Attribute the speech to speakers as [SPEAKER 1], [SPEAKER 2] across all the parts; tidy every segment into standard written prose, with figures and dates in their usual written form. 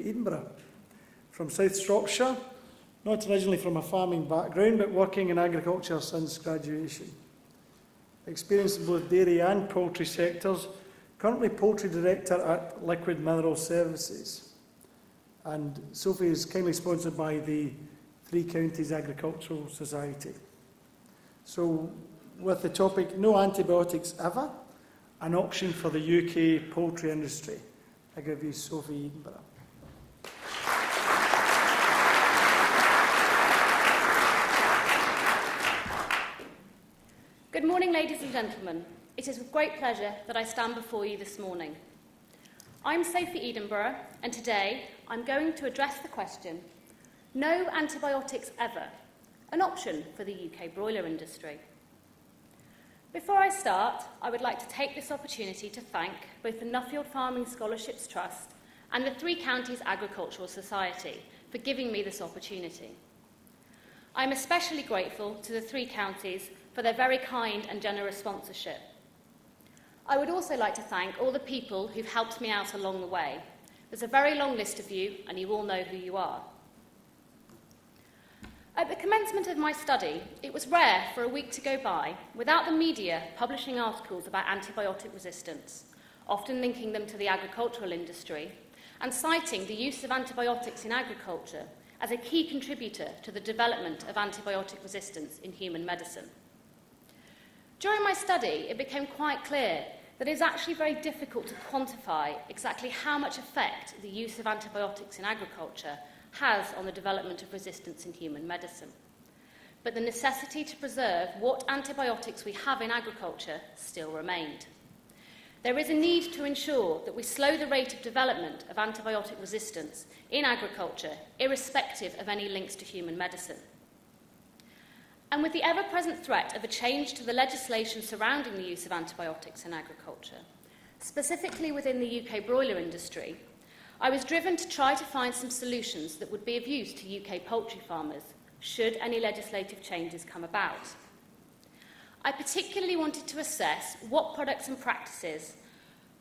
[SPEAKER 1] Sophie Edenborough from South Shropshire, not originally from a farming background, but working in agriculture since graduation. Experience in both dairy and poultry sectors, currently Poultry Director at Liquid Mineral Services. And Sophie is kindly sponsored by the Three Counties Agricultural Society. So, with the topic, No Antibiotics Ever, an auction for the UK poultry industry. I give you Sophie Edenborough.
[SPEAKER 2] Good morning, ladies and gentlemen. It is with great pleasure that I stand before you this morning. I'm Sophie Edenborough, and today I'm going to address the question, No Antibiotics Ever, an option for the UK broiler industry. Before I start, I would like to take this opportunity to thank both the Nuffield Farming Scholarships Trust and the Three Counties Agricultural Society for giving me this opportunity. I'm especially grateful to the Three Counties for their very kind and generous sponsorship. I would also like to thank all the people who've helped me out along the way. There's a very long list of you, and you all know who you are. At the commencement of my study, it was rare for a week to go by without the media publishing articles about antibiotic resistance, often linking them to the agricultural industry, and citing the use of antibiotics in agriculture as a key contributor to the development of antibiotic resistance in human medicine. During my study, it became quite clear that it is actually very difficult to quantify exactly how much effect the use of antibiotics in agriculture has on the development of resistance in human medicine. But the necessity to preserve what antibiotics we have in agriculture still remained. There is a need to ensure that we slow the rate of development of antibiotic resistance in agriculture, irrespective of any links to human medicine. And with the ever-present threat of a change to the legislation surrounding the use of antibiotics in agriculture, specifically within the UK broiler industry, I was driven to try to find some solutions that would be of use to UK poultry farmers, should any legislative changes come about. I particularly wanted to assess what products and practices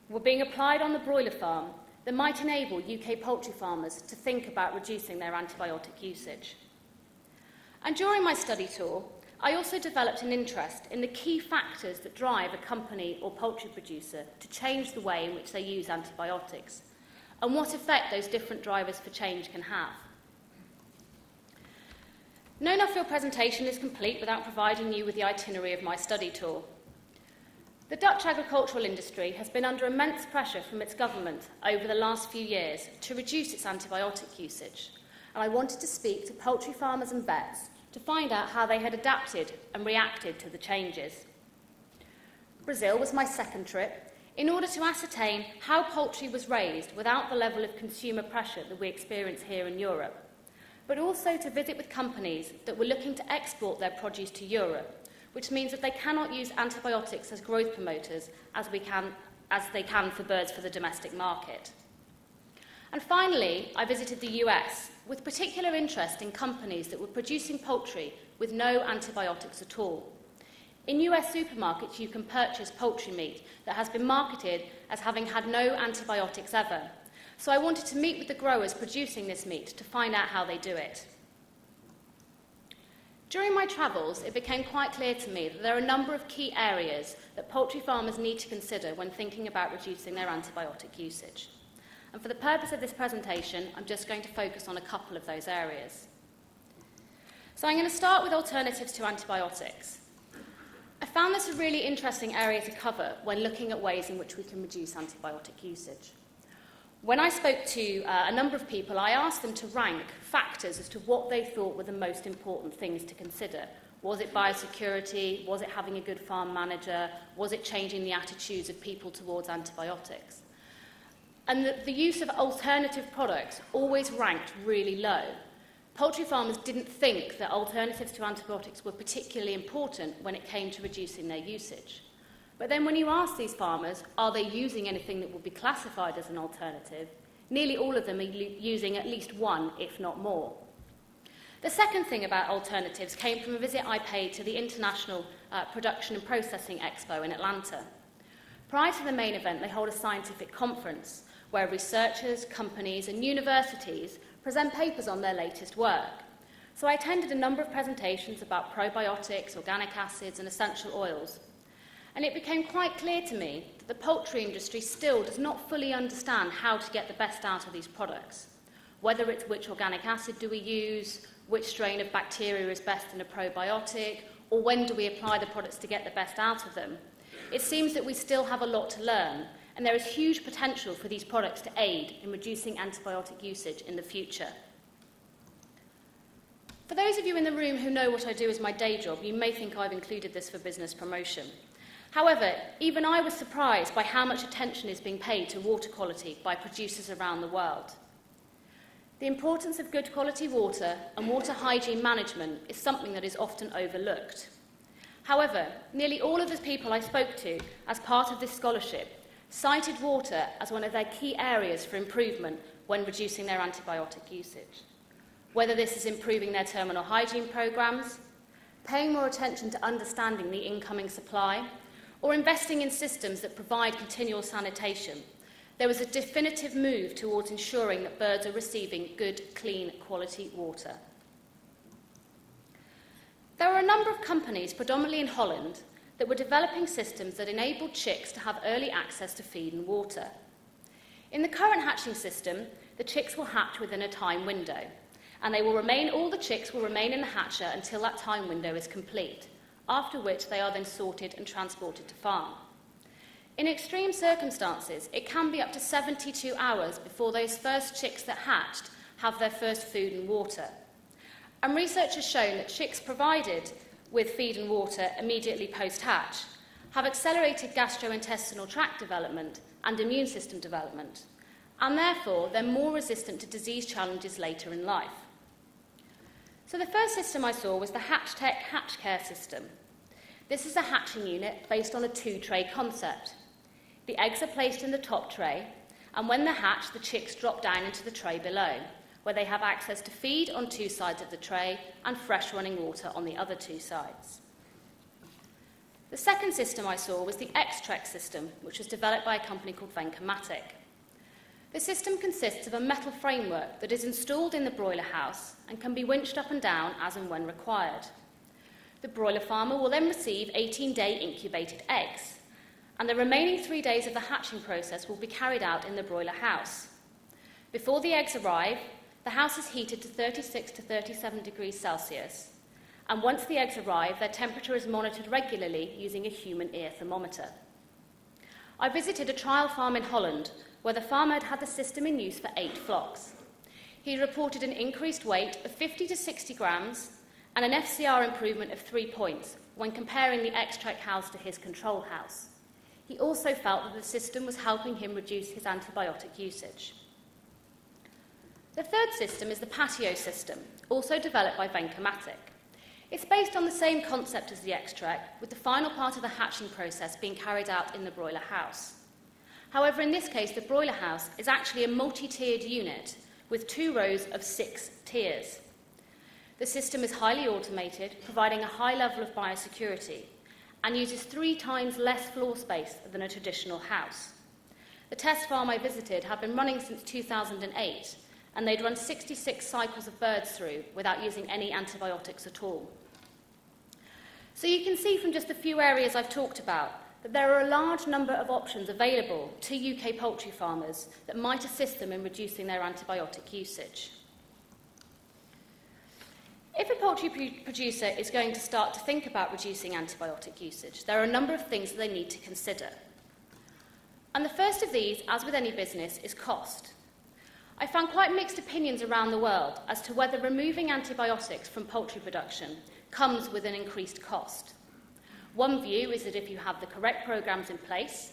[SPEAKER 2] were being applied on the broiler farm that might enable UK poultry farmers to think about reducing their antibiotic usage. And during my study tour, I also developed an interest in the key factors that drive a company or poultry producer to change the way in which they use antibiotics, and what effect those different drivers for change can have. No Nuffield presentation is complete without providing you with the itinerary of my study tour. The Dutch agricultural industry has been under immense pressure from its government over the last few years to reduce its antibiotic usage, and I wanted to speak to poultry farmers and vets to find out how they had adapted and reacted to the changes. Brazil was my second trip, in order to ascertain how poultry was raised without the level of consumer pressure that we experience here in Europe, but also to visit with companies that were looking to export their produce to Europe, which means that they cannot use antibiotics as growth promoters as they can for birds for the domestic market. And finally, I visited the US, with particular interest in companies that were producing poultry with no antibiotics at all. In US supermarkets, you can purchase poultry meat that has been marketed as having had no antibiotics ever. So I wanted to meet with the growers producing this meat to find out how they do it. During my travels, it became quite clear to me that there are a number of key areas that poultry farmers need to consider when thinking about reducing their antibiotic usage. And for the purpose of this presentation, I'm just going to focus on a couple of those areas. So I'm going to start with alternatives to antibiotics. I found this a really interesting area to cover when looking at ways in which we can reduce antibiotic usage. When I spoke to a number of people, I asked them to rank factors as to what they thought were the most important things to consider. Was it biosecurity? Was it having a good farm manager? Was it changing the attitudes of people towards antibiotics? And the use of alternative products always ranked really low. Poultry farmers didn't think that alternatives to antibiotics were particularly important when it came to reducing their usage. But then when you ask these farmers, are they using anything that would be classified as an alternative, nearly all of them are using at least one, if not more. The second thing about alternatives came from a visit I paid to the International Production and Processing Expo in Atlanta. Prior to the main event, they hold a scientific conference where researchers, companies and universities present papers on their latest work. So I attended a number of presentations about probiotics, organic acids and essential oils. And it became quite clear to me that the poultry industry still does not fully understand how to get the best out of these products. Whether it's which organic acid do we use, which strain of bacteria is best in a probiotic, or when do we apply the products to get the best out of them. It seems that we still have a lot to learn, and there is huge potential for these products to aid in reducing antibiotic usage in the future. For those of you in the room who know what I do as my day job, you may think I've included this for business promotion. However, even I was surprised by how much attention is being paid to water quality by producers around the world. The importance of good quality water and water hygiene management is something that is often overlooked. However, nearly all of the people I spoke to as part of this scholarship cited water as one of their key areas for improvement when reducing their antibiotic usage. Whether this is improving their terminal hygiene programs, paying more attention to understanding the incoming supply, or investing in systems that provide continual sanitation, there was a definitive move towards ensuring that birds are receiving good, clean, quality water. There are a number of companies, predominantly in Holland, that were developing systems that enabled chicks to have early access to feed and water. In the current hatching system, the chicks will hatch within a time window, and all the chicks will remain in the hatcher until that time window is complete, after which they are then sorted and transported to farm. In extreme circumstances, it can be up to 72 hours before those first chicks that hatched have their first food and water. And research has shown that chicks provided with feed and water immediately post-hatch have accelerated gastrointestinal tract development and immune system development, and therefore they're more resistant to disease challenges later in life. So the first system I saw was the HatchTech Hatch Care system. This is a hatching unit based on a two-tray concept. The eggs are placed in the top tray, and when they're hatched, the chicks drop down into the tray below, where they have access to feed on two sides of the tray and fresh running water on the other two sides. The second system I saw was the X-Trek system, which was developed by a company called Vencomatic. The system consists of a metal framework that is installed in the broiler house and can be winched up and down as and when required. The broiler farmer will then receive 18-day incubated eggs, and the remaining 3 days of the hatching process will be carried out in the broiler house. Before the eggs arrive, the house is heated to 36 to 37 degrees Celsius, and once the eggs arrive, their temperature is monitored regularly using a human ear thermometer. I visited a trial farm in Holland where the farmer had had the system in use for 8 flocks. He reported an increased weight of 50 to 60 grams and an FCR improvement of 3 points when comparing the X-Trek house to his control house. He also felt that the system was helping him reduce his antibiotic usage. The third system is the patio system, also developed by Vencomatic. It's based on the same concept as the X-Trek, with the final part of the hatching process being carried out in the broiler house. However, in this case, the broiler house is actually a multi-tiered unit with 2 rows of 6 tiers. The system is highly automated, providing a high level of biosecurity, and uses 3 times less floor space than a traditional house. The test farm I visited had been running since 2008, and they'd run 66 cycles of birds through without using any antibiotics at all. So you can see from just a few areas I've talked about that there are a large number of options available to UK poultry farmers that might assist them in reducing their antibiotic usage. If a poultry producer is going to start to think about reducing antibiotic usage, there are a number of things that they need to consider. And the first of these, as with any business, is cost. I found quite mixed opinions around the world as to whether removing antibiotics from poultry production comes with an increased cost. One view is that if you have the correct programs in place,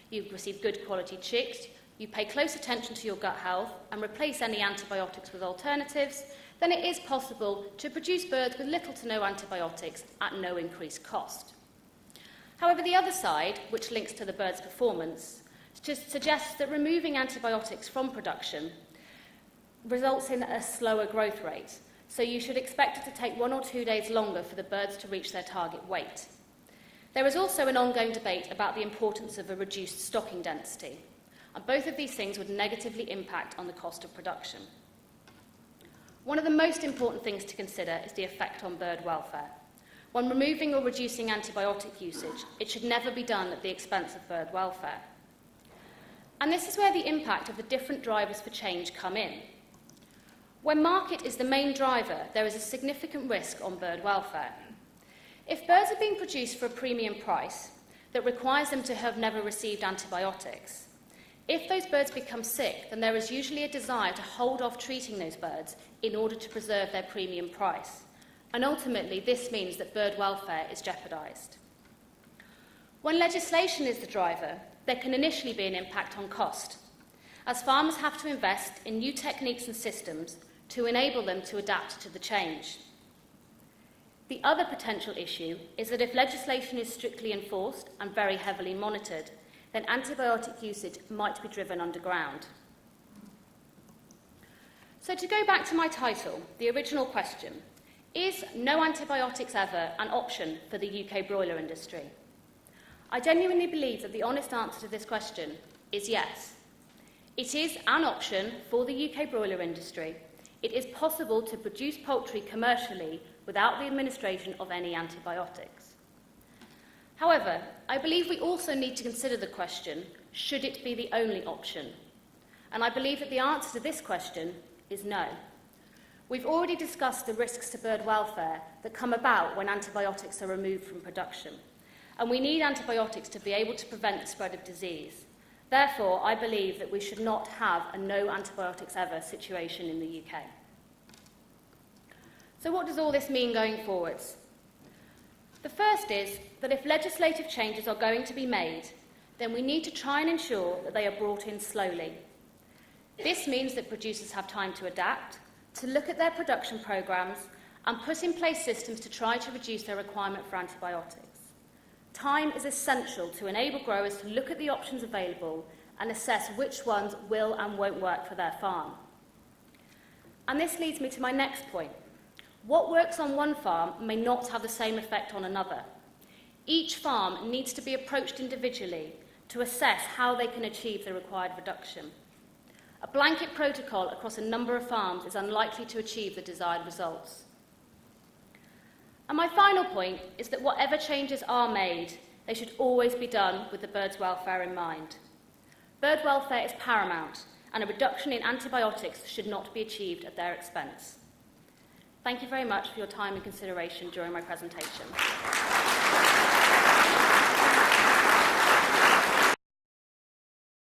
[SPEAKER 2] you receive good quality chicks, you pay close attention to your gut health and replace any antibiotics with alternatives, then it is possible to produce birds with little to no antibiotics at no increased cost. However, the other side, which links to the bird's performance, just suggests that removing antibiotics from production results in a slower growth rate, so you should expect it to take 1 or 2 days longer for the birds to reach their target weight. There is also an ongoing debate about the importance of a reduced stocking density. and both of these things would negatively impact on the cost of production. One of the most important things to consider is the effect on bird welfare. When removing or reducing antibiotic usage, it should never be done at the expense of bird welfare. And this is where the impact of the different drivers for change come in. When market is the main driver, there is a significant risk on bird welfare. If birds are being produced for a premium price that requires them to have never received antibiotics, if those birds become sick, then there is usually a desire to hold off treating those birds in order to preserve their premium price. And ultimately, this means that bird welfare is jeopardised. When legislation is the driver, there can initially be an impact on cost, as farmers have to invest in new techniques and systems to enable them to adapt to the change. The other potential issue is that if legislation is strictly enforced and very heavily monitored, then antibiotic usage might be driven underground. So to go back to my title, the original question, is no antibiotics ever an option for the UK broiler industry? I genuinely believe that the honest answer to this question is yes. It is an option for the UK broiler industry. It is possible to produce poultry commercially without the administration of any antibiotics. However, I believe we also need to consider the question, should it be the only option? And I believe that the answer to this question is no. We've already discussed the risks to bird welfare that come about when antibiotics are removed from production, and we need antibiotics to be able to prevent the spread of disease. Therefore, I believe that we should not have a no antibiotics ever situation in the UK. So what does all this mean going forwards? The first is that if legislative changes are going to be made, then we need to try and ensure that they are brought in slowly. This means that producers have time to adapt, to look at their production programmes, and put in place systems to try to reduce their requirement for antibiotics. Time is essential to enable growers to look at the options available and assess which ones will and won't work for their farm. And this leads me to my next point. What works on one farm may not have the same effect on another. Each farm needs to be approached individually to assess how they can achieve the required reduction. A blanket protocol across a number of farms is unlikely to achieve the desired results. And my final point is that whatever changes are made, they should always be done with the bird's welfare in mind. Bird welfare is paramount, and a reduction in antibiotics should not be achieved at their expense. Thank you very much for your time and consideration during my presentation.